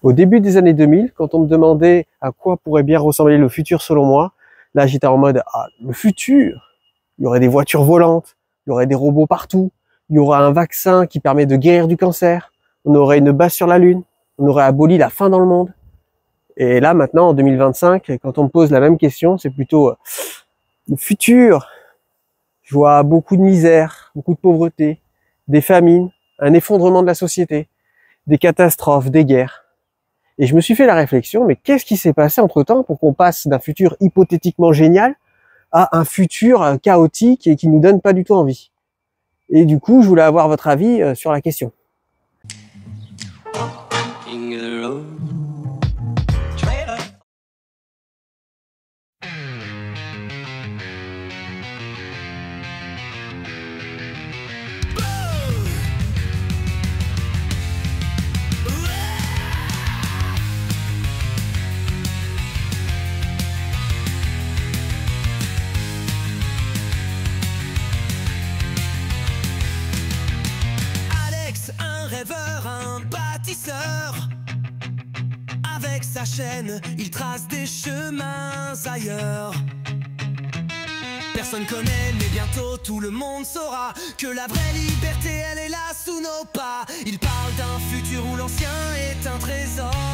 Au début des années 2000, quand on me demandait à quoi pourrait bien ressembler le futur selon moi, là j'étais en mode le futur, il y aurait des voitures volantes, il y aurait des robots partout, il y aura un vaccin qui permet de guérir du cancer, on aurait une base sur la Lune, on aurait aboli la faim dans le monde. Et là maintenant en 2025, quand on me pose la même question, c'est plutôt le futur. Je vois beaucoup de misère, beaucoup de pauvreté, des famines, un effondrement de la société, des catastrophes, des guerres. Et je me suis fait la réflexion, mais qu'est-ce qui s'est passé entre-temps pour qu'on passe d'un futur hypothétiquement génial à un futur chaotique et qui nous donne pas du tout envie? Et du coup, je voulais avoir votre avis sur la question. Un bâtisseur. Avec sa chaîne, il trace des chemins ailleurs. Personne connaît, mais bientôt tout le monde saura que la vraie liberté, elle est là sous nos pas. Il parle d'un futur où l'ancien est un trésor.